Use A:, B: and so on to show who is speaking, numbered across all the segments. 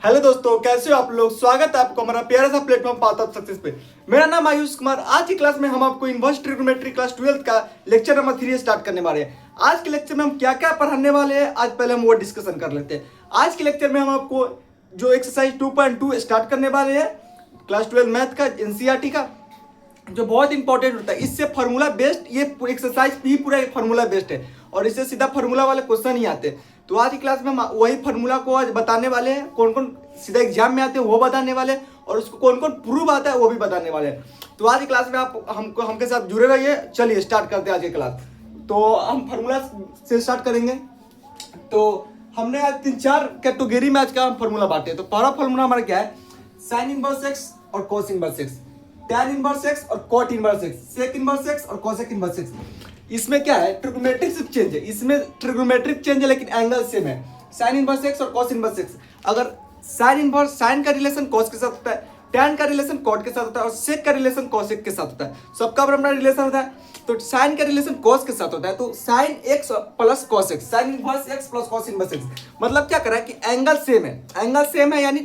A: Hello दोस्तों, कैसे हो आप लोग। स्वागत है आपको हमारा प्यारा सा प्लेटफॉर्म पाथ ऑफ सक्सेस पे। मेरा नाम आयुष कुमार। आज की क्लास में हम आपको इनवर्स ट्रिग्नोमेट्री क्लास 12 का लेक्चर नंबर 3 स्टार्ट करने वाले हैं। आज के लेक्चर में हम क्या क्या पढ़ाने वाले हैं, आज पहले हम वो डिस्कशन कर लेते हैं। आज के लेक्चर में हम आपको जो एक्सरसाइज 2.2 स्टार्ट करने वाले हैं क्लास 12 मैथ का, एनसीईआरटी का, जो बहुत इंपॉर्टेंट होता है। इससे फार्मूला बेस्ड ये एक्सरसाइज भी पूरा फार्मूला बेस्ड है और इससे सीधा फार्मूला वाले क्वेश्चन ही आते हैं। तो आज की क्लास में हम वही फार्मूला को आज बताने वाले हैं, कौन कौन सीधा एग्जाम में आते हैं वो बताने वाले हैं और उसको कौन कौन प्रूव आता है वो भी बताने वाले हैं। तो आज की क्लास में आप हमके साथ जुड़े रहिए। चलिए स्टार्ट करते हैं आज की क्लास। तो हम फार्मूला से स्टार्ट करेंगे। तो हमने आज 3-4 कैटेगरी में आज का हम फार्मूला बांटे। तो पहला फार्मूला हमारा क्या है, साइन इनवर्स एक्स और cos inverse x, tan inverse x और cot inverse x, sec inverse x और कोसेक इनवर्स एक्स। इसमें क्या है, ट्रिग्नोमेट्रिक चेंज है। इसमें ट्रिग्नोमेट्रिक चेंज है लेकिन एंगल सेम है। साइन इनवर्स एक्स और कॉस इनवर्स एक्स, अगर साइन इनवर्स, साइन का रिलेशन कॉस के साथ होता है, टैन का रिलेशन कॉट के साथ होता है और सेक का रिलेशन कोसेक के साथ होता है। सबका अपना रिलेशन होता है। तो साइन का रिलेशन कॉस के साथ होता है, तो sine x plus cos x, sign inverse x plus cos inverse x. मतलब क्या कर रहा है कि एंगल सेम है, एंगल सेम है यानी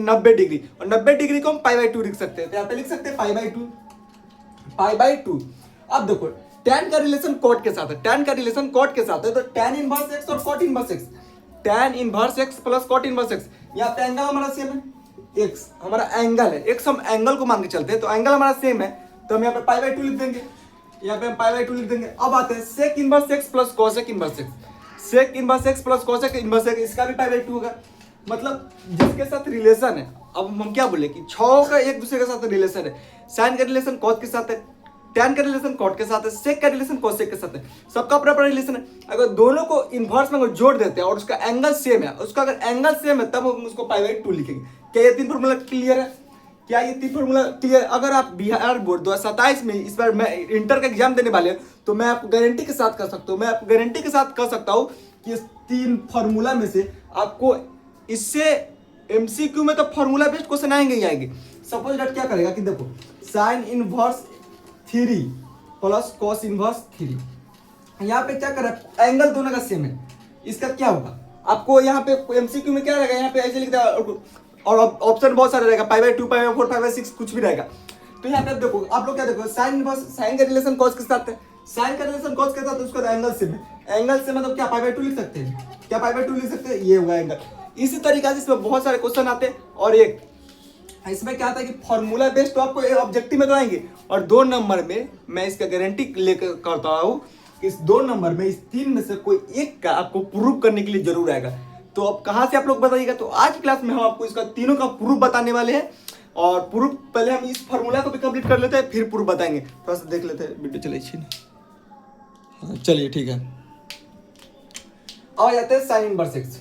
A: 90 डिग्री, और 90 डिग्री को हम π/2 लिख सकते हैं। तो यहाँ पे लिख सकते हैं π/2। अब देखो टैन का रिलेशन कॉट के साथ है, टैन का रिलेशन कॉट के साथ है, तो टैन इनवर्स एक्स और cot inverse x, tan inverse x plus cot inverse x. यहाँ पे एंगल हमारा सेम है, एक्स हमारा एंगल है, एक्स हम एंगल को मान के चलते हैं, तो एंगल हमारा सेम है, तो हम यहाँ पे π/2 लिख देंगे। यहाँ पे हम π/2 लिख देंगे। अब आते हैं sec inverse x plus cosec inverse x, sec inverse x plus cosec inverse x, इसका भी π/2 होगा। मतलब जिसके साथ रिलेशन है, अब हम क्या बोले कि 6 का एक दूसरे के साथ रिलेशन है। साइन का रिलेशन कॉस के साथ है, टैन का रिलेशन कॉट के साथ है, सेक का रिलेशन कोसेक के साथ है। सबका अपना अपना रिलेशन है। अगर दोनों को इनवर्स में जोड़ देते हैं और उसका एंगल सेम है, उसका अगर एंगल सेम है तब हम उसको π/2 लिखेंगे। क्या ये 3 फॉर्मूला क्लियर है? क्या ये 3 फॉर्मूला क्लियर? अगर आप बिहार बोर्ड 2027 में इस बार मैं इंटर का एग्जाम देने वाले हैं, तो मैं आपको गारंटी के साथ कर सकता हूँ, मैं आपको गारंटी के साथ कह सकता हूँ कि इस 3 फॉर्मूला में से आपको इससे एमसीक्यू में तो फॉर्मूला बेस्ड क्वेश्चन आएंगे ही आएंगे। सपोज दैट क्या करेगा कि देखो sine inverse 3 plus cos inverse 3, यहाँ पे क्या कर रहा है, एंगल दोनों का सेम है। इसका क्या होगा, आपको यहाँ पे एमसीक्यू में क्या रहेगा, यहाँ पे ऐसे लिख देगा और ऑप्शन बहुत सारे रहेगा, π/2 π/4 π/6 कुछ भी रहेगा। तो यहाँ पे देखो आप लोग क्या देखो, साइन इनवर्स, साइन का रिलेशन कॉस के साथ है, साइन का रिलेशन कॉस के साथ, उसका एंगल सेम है। एंगल से मतलब क्या π/2 लिख सकते हैं, क्या π/2 लिख सकते हैं, ये होगा एंगल। इसी तरीके से इसमें बहुत सारे क्वेश्चन आते हैं। और एक इसमें क्या आता है कि फॉर्मूला बेस्ड तो आपको ऑब्जेक्टिव में तो आएंगे, और 2 नंबर में मैं इसका गारंटी लेकर करता हूँ कि इस 2 नंबर में, इस 3 में से कोई एक का आपको प्रूफ करने के लिए जरूर आएगा। तो अब कहाँ से आप लोग बताइएगा। तो आज की क्लास में हम आपको इसका तीनों का प्रूफ बताने वाले हैं, और प्रूफ पहले हम इस फॉर्मूला को भी कंप्लीट कर लेते हैं, फिर प्रूफ बताएंगे। थोड़ा सा देख लेते हैं, वीडियो चलिए चलिए ठीक है। अब जाते हैं साइन इनवर्स एक्स।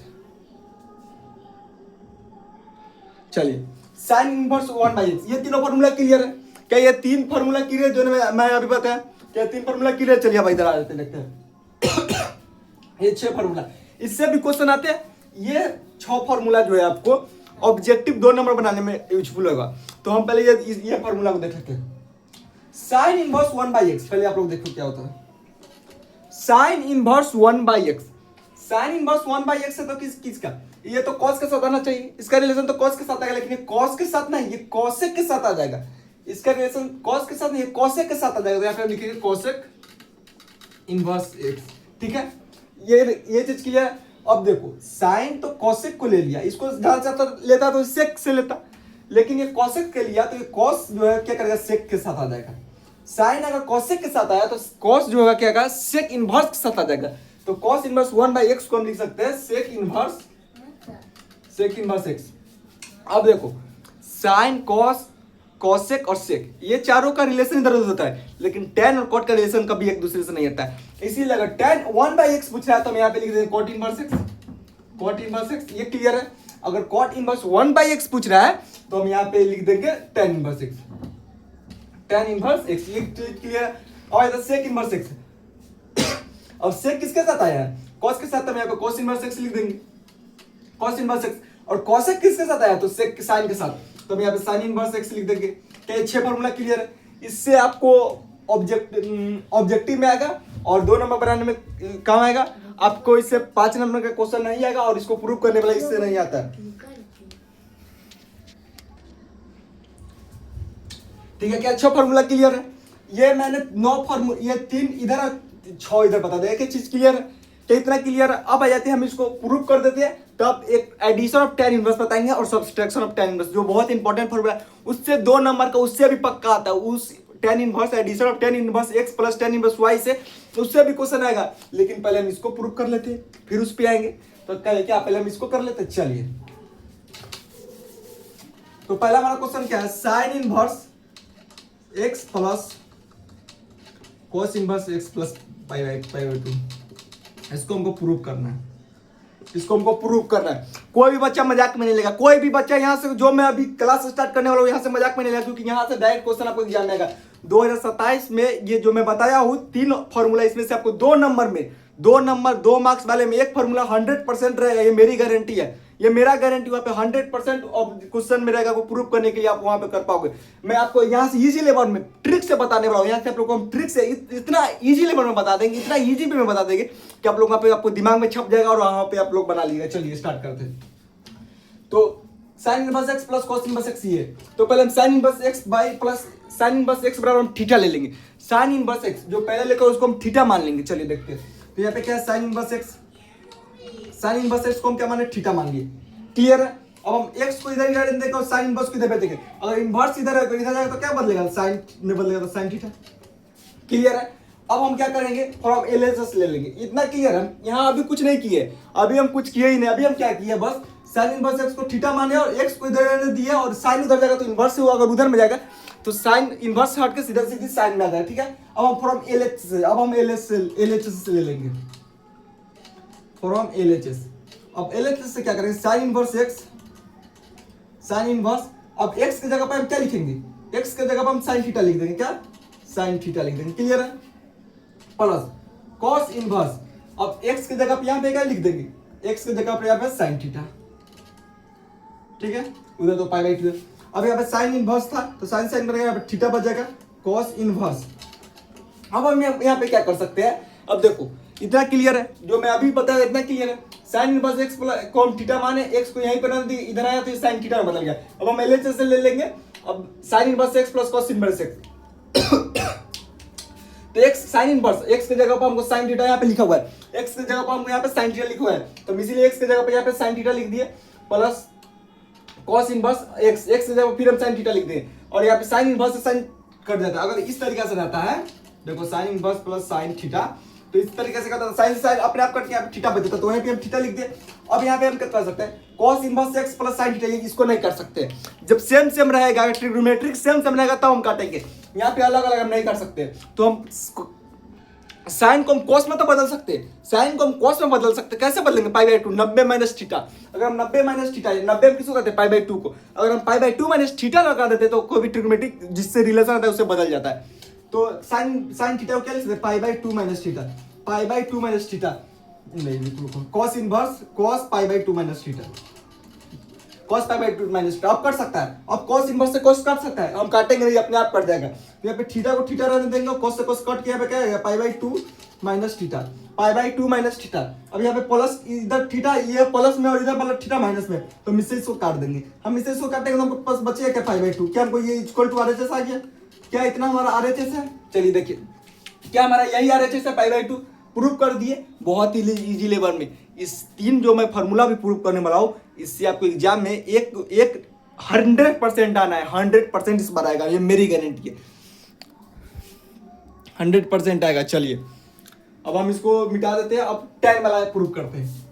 A: चलिए साइन इनवर्स 1/x, ये तीनों फॉर्मूला क्लियर है? क्या ये 3 फॉर्मूला क्लियर जो मैं अभी बताया, क्या 3 फॉर्मूला क्लियर? चलिए अब इधर आ जाते हैं, देखते हैं। ये 6 फॉर्मूला, इससे भी क्वेश्चन आते हैं। ये 6 फॉर्मूला जो है आपको ऑब्जेक्टिव 2 नंबर बनाने में यूजफुल होगा। तो हम पहले ये फॉर्मूला को देख लेते हैं। साइन इनवर्स 1/x, पहले आप लोग देखो क्या होता है। Sine inverse 1/x, sine inverse 1/x है तो किसका, ये तो कॉस के साथ आना चाहिए, इसका रिलेशन तो कॉस के साथ आएगा, लेकिन ये कॉस के साथ नहीं, ये कोसेक के साथ आ जाएगा। इसका रिलेशन कॉस के साथ नहीं, ये कोसेक के साथ आ जाएगा। तो यहाँ पे हम लिखेंगे कोसेक इनवर्स एक्स, ठीक है। ये चीज क्लियर है। अब देखो साइन तो कोसेक को ले लिया, इसको ढाल चाहता लेता तो सेक से लेता, लेकिन ये कोसेक के लिया तो ये कॉस जो है क्या करेगा, सेक के साथ आ जाएगा। साइन अगर कोसेक के साथ आया तो कॉस जो होगा क्या होगा, सेक इनवर्स के साथ आ जाएगा। तो कॉस इनवर्स 1/x को हम लिख सकते हैं सेक इनवर्स एक्स। अब देखो साइन, कॉस, कोसेक और सेक, ये चारों का रिलेशन इधर उधर होता है, लेकिन टैन और कॉट का रिलेशन कभी एक दूसरे से नहीं आता है। इसीलिए अगर टैन 1/x पूछ रहा है तो हम यहाँ पे लिख देंगे cot inverse x, cot inverse x, ये क्लियर है। अगर कॉट इनवर्स 1/x पूछ रहा है तो हम यहाँ पे लिख देंगे tan inverse x, tan inverse x, ये क्लियर है। और इधर सेक इनवर्स एक्स, अब सेक किसके साथ आया है, कॉस के साथ, हम यहाँ पे कॉस इनवर्स एक्स लिख देंगे, कॉस इनवर्स एक्स। और कोसेक किसके साथ आया, तो सेक साइन के साथ, तो हम यहाँ पे साइन इनवर्स एक्स लिख देंगे। क्या 6 फॉर्मूला क्लियर है? इससे आपको ऑब्जेक्टिव में आएगा और 2 नंबर बनाने में काम आएगा। आपको इससे 5 नंबर का क्वेश्चन नहीं आएगा, और इसको प्रूव करने वाला इससे नहीं आता है। ठीक है क्या? 6 फार्मूला क्लियर है? ये मैंने 9 फार्मूला, ये 3 इधर और 6 इधर बता दें, एक चीज क्लियर है? तो इतना क्लियर है। अब आ जाते हैं हम इसको प्रूव कर देते हैं। तो अब एक एडिशन ऑफ tan इनवर्स बताएंगे और सब्सट्रैक्शन ऑफ tan इनवर्स, जो बहुत इंपॉर्टेंट फार्मूला है, उससे 2 नंबर का उससे भी पक्का आता है। उस tan inverse, addition of tan inverse x plus tan inverse y से उससे भी क्वेश्चन आएगा। लेकिन पहले हम इसको प्रूव कर लेते हैं, फिर उस पे आएंगे। तो क्या पहले हम इसको कर लेते हैं? चलिए, तो पहला हमारा क्वेश्चन क्या है? Sine inverse x plus cos inverse x plus pi by 2, इसको हमको प्रूव करना है। इसको हमको प्रूव करना है। कोई भी बच्चा मजाक में नहीं लेगा, कोई भी बच्चा यहाँ से, जो मैं अभी क्लास स्टार्ट करने वाला हूँ, यहाँ से मजाक में नहीं लेगा, क्योंकि यहाँ से डायरेक्ट क्वेश्चन आपको एग्जाम में आएगा। 2027 में ये जो मैं बताया हूँ 3 फॉर्मूला, इसमें से आपको 2 नंबर में, 2 मार्क्स वाले में एक फॉर्मूला 100% रहेगा। ये मेरी गारंटी है, ये मेरा गारंटी। वहाँ पे 100% ऑफ क्वेश्चन में रहेगा, को प्रूव करने के लिए आप वहाँ पे कर पाओगे। मैं आपको यहाँ से इजी लेवल में ट्रिक से बताने वाला हूँ। यहाँ से आप लोग को हम ट्रिक से इतना इजी लेवल में बता देंगे, इतना इजी वे में बता देंगे कि आप लोग वहाँ पे आपको दिमाग में छप जाएगा और वहाँ पे आप लोग बना लीजिएगा। चलिए स्टार्ट करते हैं। तो sine inverse x plus cos inverse x ये, तो पहले हम sine inverse x by plus sine inverse x बराबर हम थीटा ले लेंगे। साइन इनवर्स x जो पहले लेकर उसको हम थीटा मान लेंगे। चलिए देखते हैं। तो यहाँ पे क्या है? Sine inverse x, sine inverse x को हम क्या माने? थीटा मान लिए। क्लियर है? अब हम x को इधर देंगे और साइन इनवर्स को इधर भेजेंगे। अगर इनवर्स इधर है तो इधर जाएगा तो क्या बदलेगा? साइन में बदलेगा तो साइन थीटा। क्लियर है? अब हम क्या करेंगे? फॉर्म एलएचएस ले लेंगे। इतना क्लियर है? यहाँ अभी कुछ नहीं किए, अभी हम कुछ किए ही नहीं। अभी हम क्या किए? बस साइन इनवर्स x को थीटा माने और x को इधर दिए, और साइन उधर जाएगा तो इनवर्स हुआ, अगर उधर में जाएगा तो साइन इनवर्स से हट के सीधा सीधी साइन में आ जाएगा। ठीक है? अब हम फॉर्म एलएचएस से, अब हम एलएचएस से ले लेंगे फॉर्म एलएचएस। अब एलएचएस से क्या करेंगे? Sine inverse x, sine inverse, अब x की जगह पर हम क्या लिखेंगे? x की जगह पर हम साइन थीटा लिख देंगे। क्या? साइन थीटा लिख देंगे। क्लियर है? प्लस कॉस इनवर्स, अब x की जगह पर यहां पे क्या लिख देंगे? x की जगह पर यहां पे साइन थीटा। ठीक है? उधर तो पाई बाई 2। अब यहां पे साइन इनवर्स था तो साइन साइन बनेगा, यहां पे थीटा बच जाएगा, कॉस इनवर्स। अब हम यहां पे क्या कर सकते हैं? अब देखो, इतना क्लियर है? जो मैं अभी बताया इतना क्लियर है? साइन इनवर्स x को हम थीटा माने, x को यहीं पर ना दी, इधर आया तो ये साइन थीटा में बदल गया। अब हम एलएचएस से ले लेंगे। अब sine inverse x plus cos inverse x, तो x साइन इनवर्स x की जगह पर हमको साइन थीटा यहाँ पे लिखा हुआ है, x की जगह पर हमको यहाँ पे साइन थीटा लिखा हुआ है, तो इसीलिए x की जगह पर यहाँ पे साइन थीटा लिख दिए, plus cos inverse x, x की जगह फिर हम साइन थीटा लिख दें, और यहाँ पे साइन इनवर्स से साइन कट जाता है। अगर इस तरीके से रहता है, देखो sine inverse plus sine theta, तो इस तरीके से करता है, साइन साइन अपने आप कट के यहाँ पे थीटा बच जाता है, तो यहाँ पे हम थीटा लिख दे। अब यहाँ पे हम क्या कर सकते हैं? Cos inverse x plus sine theta, इसको नहीं कर सकते। जब सेम सेम रहेगा, ट्रिग्नोमेट्रिक सेम सेम रहेगा तब हम काटेंगे। यहाँ पे अलग अलग हम नहीं कर सकते। तो हम साइन को हम कॉस में तो बदल सकते हैं, साइन को हम कॉस में बदल सकते हैं। कैसे बदलेंगे? पाई बाई 2, 90 माइनस थीटा। अगर हम 90 माइनस थीटा, 90 किसको कहते हैं? पाई बाई 2 को। अगर हम पाई बाई 2 माइनस थीटा लगा देते तो कोई भी ट्रिग्नोमेट्रिक जिससे रिलेशन आता है उससे बदल जाता है। तो साइन थीटा को क्या लिख सकते हैं? Pi by 2 minus theta, pi by 2 minus theta नहीं, cos inverse cos pi by 2 minus theta, cos pi by 2 minus theta. अब कर सकता है, अब कॉस इनवर्स से कॉस काट सकता है, हम काटेंगे नहीं, अपने आप कट जाएगा। तो यहाँ पे थीटा को थीटा रहने देंगे, कॉस से कॉस कट के यहाँ पे क्या आएगा? पाई by 2 minus theta, pi by 2 minus theta. अब यहाँ पे प्लस, इधर थीटा ये प्लस में और इधर मतलब थीटा माइनस में, तो हम इससे इसको काट देंगे। हम इससे इसको काटेंगे तो हमको पास बचेगा क्या? पाई बाई 2। क्या हमको ये इक्वल टू आरएचएस आ गया? क्या इतना हमारा आरएचएस है? चलिए देखिए, क्या हमारा यही आरएचएस है? पाई बाई 2 प्रूव कर दिए बहुत ही इजी लेवल में। इस 3 जो मैं फार्मूला भी प्रूव करने वाला हूँ, इससे आपको एग्जाम में एक 100% आना है, 100% इस बार आएगा, ये मेरी गारंटी है, 100% आएगा। चलिए अब हम इसको मिटा देते हैं, अब tan वाला प्रूव करते हैं।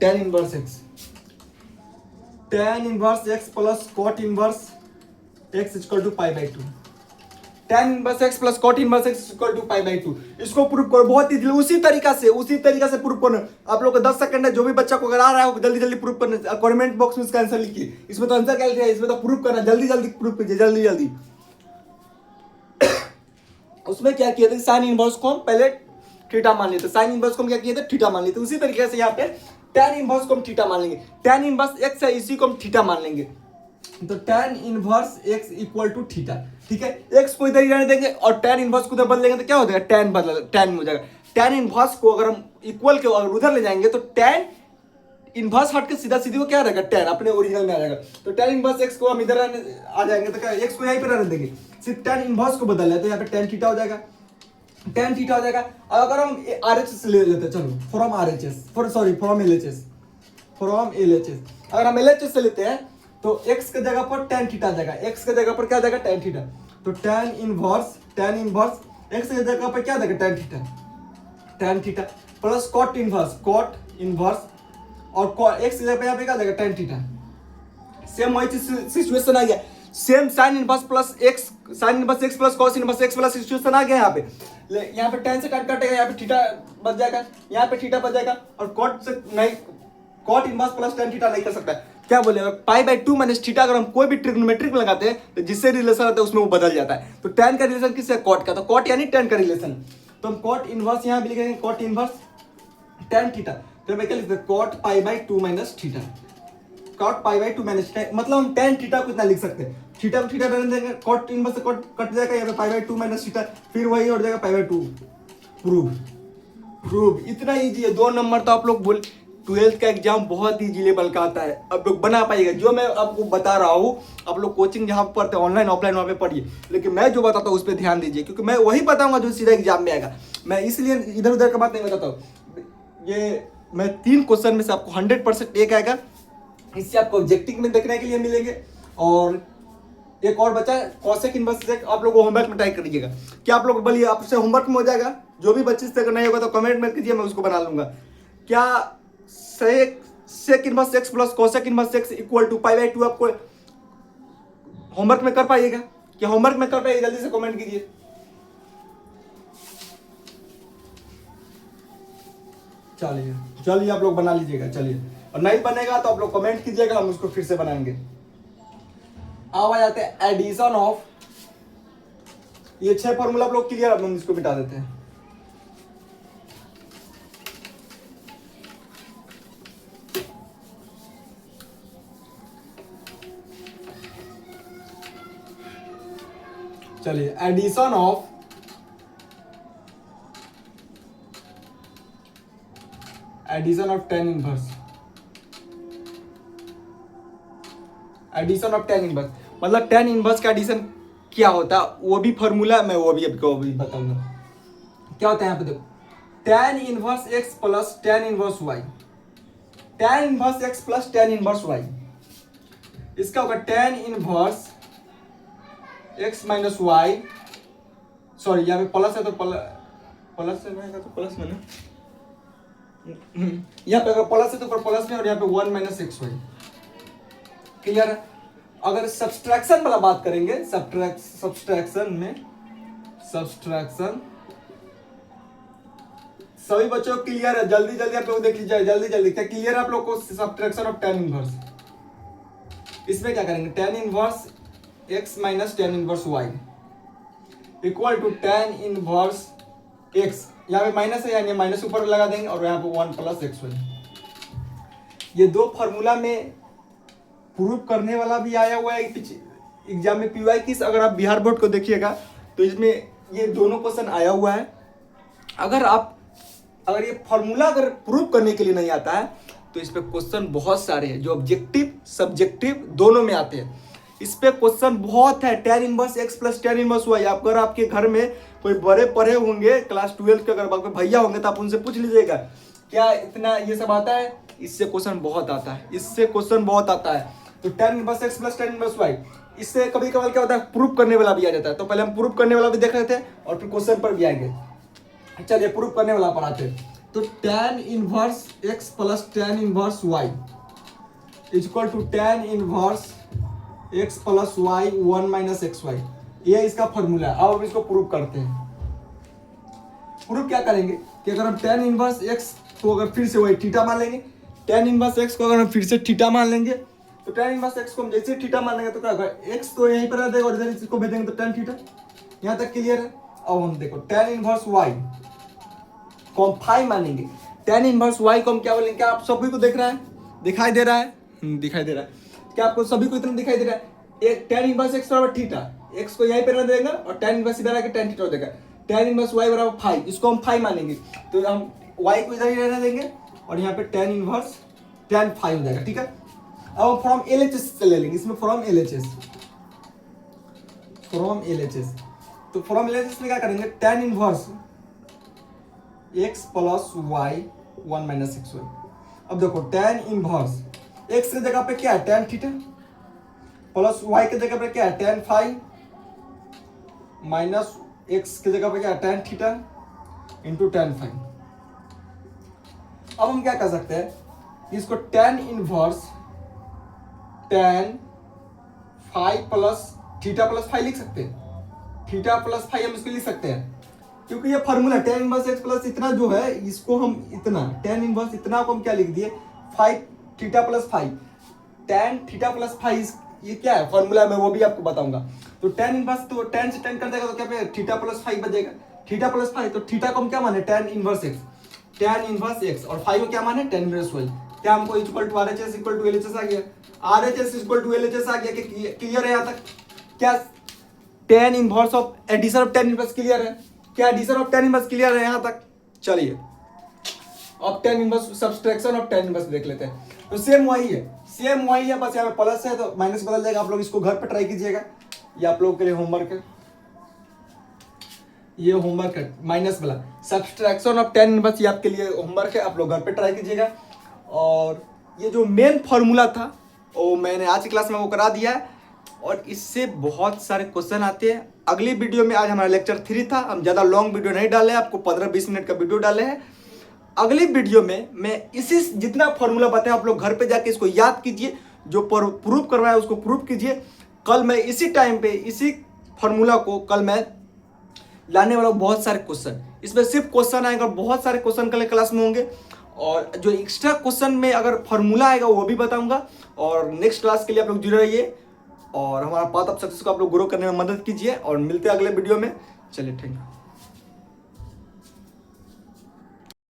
A: tan inverse x, tan inverse x plus cot inverse x equal to pi by 2, tan inverse x plus cot inverse x equal to pi by 2। इसको प्रूव करो बहुत ही उसी तरीका से प्रूव करना। आप लोग को 10 सेकंड है, जो भी बच्चा को अगर आ रहा है जल्दी जल्दी प्रूव करना। कमेंट बॉक्स में इसका आंसर लिखिए, इसमें तो आंसर क्या लिखा है, इसमें तो प्रूव करना, जल्दी जल्दी प्रूव कीजिए, जल्दी जल्दी। उसमें क्या किया था? साइन इनवर्स को हम पहले थीटा मान लेते, साइन इनवर्स को हम क्या किए थे? थीटा मान लेते। उसी तरीके से यहाँ पे tan इनवर्स को हम थीटा मान लेंगे, tan इनवर्स x है इसी को हम थीटा मान लेंगे। तो tan inverse x equal to theta, ठीक है। x को इधर ही रहने देंगे और tan इनवर्स को उधर बदल देंगे तो क्या हो जाएगा, tan में हो जाएगा। tan इनवर्स को अगर हम इक्वल के अगर उधर ले जाएंगे तो tan इनवर्स हट के सीधा सीधी वो क्या रहेगा, tan अपने ओरिजिनल में आ जाएगा। तो tan इनवर्स x को हम इधर आ जाएंगे तो क्या x को यहीं पे रहने देंगे, सिर्फ tan इनवर्स को बदल है तो यहाँ पे tan थीटा हो जाएगा, tan थीटा हो जाएगा। और अगर हम RHS ले लेते हैं, चलो फ्रॉम RHS फ्रॉम LHS, अगर हम LHS से लेते हैं तो x के जगह पर tan थीटा आ जाएगा, x के जगह पर क्या आ जाएगा, tan थीटा। तो tan इनवर्स x के जगह पर क्या आ जाएगा, tan theta plus cot inverse और x की जगह पे यहाँ पे क्या आ जाएगा, tan थीटा। सेम वही सिचुएशन आ गया, same sin inverse x plus cos inverse x वाला सिचुएशन आ गया यहाँ पे। यहाँ पे tan से कटेगा, यहाँ पे थीटा बच जाएगा, यहाँ पे थीटा बच जाएगा और cot से नहीं, cot inverse plus tan theta नहीं कर सकता है। क्या बोलेगा, π/2 माइनस थीटा अगर हम कोई भी ट्रिग्नोमेट्रिक लगाते हैं तो जिससे रिलेशन आता है उसमें वो बदल जाता है। तो tan का रिलेशन किससे, cot का, तो cot यानी tan का रिलेशन। तो हम cot इनवर्स यहाँ भी लिखेंगे, cot इनवर्स tan थीटा, तो मैं क्या लिखते हैं, cot π/2 minus theta, cot π/2 minus theta, मतलब हम tan थीटा को इतना लिख सकते हैं। थीटा को थीटा रहने देंगे, cot इनवर्स से cot कट जाएगा, यहाँ पे π/2 माइनस थीटा, फिर वही हो जाएगा π/2। प्रूव इतना इजी है, 2 नंबर तो आप लोग बोल, 12th का एग्जाम बहुत इजी लेवल का आता है, आप लोग बना पाइएगा। जो मैं आपको बता रहा हूँ, आप लोग कोचिंग जहाँ पर पढ़ते हैं ऑनलाइन ऑफलाइन वहाँ पे पढ़िए, लेकिन मैं जो बताता हूँ उस पर ध्यान दीजिए, क्योंकि मैं वही बताऊंगा जो सीधा एग्जाम में आएगा। मैं इसलिए इधर उधर का बात नहीं बताता हूँ। ये मैं 3 क्वेश्चन में से आपको 100% एक आएगा, इससे आपको ऑब्जेक्टिव में देखने के लिए मिलेंगे। और एक और बचा है कॉसेक इनवर्स सेक, आप लोग होमवर्क में ट्राई करिएगा। क्या आप लोग बोलिए, आपसे होमवर्क में हो जाएगा? जो भी बच्चे से अगर नहीं होगा तो कमेंट में कीजिए, मैं उसको बना लूंगा। क्या sec inverse x plus cosec inverse x equal to π/2 आपको होमवर्क में कर पाइएगा? क्या होमवर्क में कर पाइएगा? जल्दी से कमेंट कीजिए। चलिए आप लोग बना लीजिएगा, चलिए। और नहीं बनेगा तो आप लोग कमेंट कीजिएगा, हम उसको फिर से बनाएंगे। अब आ जाते हैं एडिशन ऑफ, ये 6 फॉर्मूला आप लोग क्लियर, हम इसको मिटा देते हैं। चलिए addition of tan inverse, addition of tan inverse मतलब tan इनवर्स का एडिशन क्या होता है, वो भी फॉर्मूला मैं वो भी आपको बताऊंगा। क्या होता है यहाँ पे देखो, tan inverse x plus tan inverse y, tan inverse x plus tan inverse y, इसका होगा tan inverse x minus y, sorry यहाँ पे प्लस है तो प्लस से रहेगा तो प्लस में ना, यहाँ पे अगर प्लस है तो प्लस में, और यहाँ पे 1 माइनस एक्स वाई। क्लियर है? अगर सब्सट्रैक्शन वाला बात करेंगे, सब्सट्रैक्शन सभी बच्चों को क्लियर है? जल्दी जल्दी आप लोग देख लीजिए, जल्दी क्या क्लियर है आप लोग को? सब्सट्रैक्शन ऑफ tan इनवर्स, इसमें क्या करेंगे, tan inverse x minus tan inverse y equal to tan inverse x, यहाँ पे माइनस है यानी माइनस ऊपर लगा देंगे, और यहाँ पे 1 प्लस एक्स वाई। ये 2 फॉर्मूला में प्रूव करने वाला भी आया हुआ है एग्जाम में, पीवाई किस, अगर आप बिहार बोर्ड को देखिएगा तो इसमें ये दोनों क्वेश्चन आया हुआ है। अगर ये फॉर्मूला अगर प्रूव करने के लिए नहीं आता है तो इस पे क्वेश्चन बहुत सारे हैं, जो ऑब्जेक्टिव सब्जेक्टिव दोनों में आते हैं। इस पे क्वेश्चन बहुत है, tan inverse x plus tan inverse y। अगर आपके घर में कोई बड़े पढ़े होंगे क्लास 12 के, अगर कोई भैया होंगे तो आप उनसे पूछ लीजिएगा क्या इतना ये सब आता है। इससे क्वेश्चन बहुत आता है, तो tan inverse x plus tan inverse y, इससे कभी कभार क्या होता है, प्रूफ करने वाला भी आ जाता है। तो पहले हम प्रूफ करने वाला भी देख रहे थे और फिर क्वेश्चन पर भी आएंगे। चलिए प्रूफ करने वाला पर आते हैं। तो tan inverse x plus tan inverse y equal to tan inverse x plus y 1 minus x y, ये इसका फॉर्मूला है। अब इसको प्रूव करते हैं। प्रूव क्या करेंगे कि अगर हम tan इनवर्स x को अगर फिर से वही थीटा मान लेंगे, tan इनवर्स x को अगर हम फिर से थीटा मान लेंगे, तो tan इनवर्स x को हम जैसे थीटा मान लेंगे तो क्या होगा, x तो यहीं पर रह देगा और इधर इसको भेज देंगे तो tan थीटा। यहाँ तक क्लियर है? अब हम देखो tan इनवर्स y को हम फाई मानेंगे, tan इनवर्स y को हम क्या बोलेंगे, क्या आप सभी को देख रहा है, दिखाई दे रहा है? दिखाई दे रहा है। क्या आपको सभी को इतना दिखाई दे रहा है? एक tan इनवर्स x बराबर थीटा, x को यहीं पे रहने देंगे और tan इनवर्स इधर आके tan थीटा हो जाएगा। tan इनवर्स y बराबर फाइव, इसको हम फाइव मानेंगे तो हम y को इधर ही रहने देंगे और यहाँ पे tan इनवर्स tan फाइव हो जाएगा। ठीक है, अब हम फ्रॉम LHS से ले लेंगे, इसमें फ्रॉम LHS, तो फ्रॉम LHS में क्या करेंगे? tan inverse x plus y 1 minus x y. अब देखो tan इनवर्स x की जगह पे क्या है? tan थीटा, प्लस y की जगह पे क्या है? tan फाइव, माइनस x की जगह पे क्या है? tan theta into tan five. अब हम क्या कर सकते हैं? इसको tan inverse tan five plus theta plus five लिख सकते हैं। थीटा प्लस फाइव हम इसको लिख सकते हैं क्योंकि ये formula tan inverse x plus इतना जो है, इसको हम इतना tan इनवर्स इतना को हम क्या लिख दिए? Five theta plus five, tan theta plus five, ये क्या है फॉर्मूला में वो भी आपको बताऊंगा। तो tan इनवर्स, तो tan से tan कर देगा तो क्या पे थीटा प्लस फाइव बचेगा, थीटा प्लस फाइव, तो थीटा को हम क्या माने? tan इनवर्स x और फाइव को क्या माने? tan inverse y। क्या हमको equal to RHS equal to LHS आ गया? RHS इक्वल टू LHS आ गया कि क्लियर है यहाँ तक? क्या tan inverse of addition of tan inverse clear है? क्या addition of tan inverse clear है यहाँ तक? चलिए अब tan inverse subtraction of tan inverse देख लेते हैं। तो सेम वही है, बस यहाँ पे प्लस है तो माइनस बदल जाएगा। आप लोग इसको घर पे ट्राई कीजिएगा, ये आप लोगों के लिए होमवर्क है, ये होमवर्क है माइनस वाला सब्सट्रैक्शन ऑफ tan इनवर्स, ये आपके लिए होमवर्क है, आप लोग घर पे ट्राई कीजिएगा। और ये जो मेन फॉर्मूला था वो मैंने आज की क्लास में वो करा दिया है और इससे बहुत सारे क्वेश्चन आते हैं। अगली वीडियो में, आज हमारा लेक्चर 3 था, हम ज़्यादा लॉन्ग वीडियो नहीं डाले, आपको 15-20 मिनट का वीडियो डाले हैं। अगली वीडियो में मैं इसी जितना फॉर्मूला बताया आप लोग घर पे जाके इसको याद कीजिए, जो प्रूफ करवाया उसको प्रूफ कीजिए। कल मैं इसी टाइम पे इसी फॉर्मूला को कल मैं लाने वाला हूँ, बहुत सारे क्वेश्चन इसमें सिर्फ क्वेश्चन आएगा, बहुत सारे क्वेश्चन कल क्लास में होंगे और जो एक्स्ट्रा क्वेश्चन में अगर फॉर्मूला आएगा वो भी बताऊंगा। और नेक्स्ट क्लास के लिए आप लोग जुड़े रहिए और हमारा पाथ ऑफ सक्सेस को आप लोग ग्रो करने में मदद कीजिए और मिलते हैं अगले वीडियो में। चलिए, थैंक यू।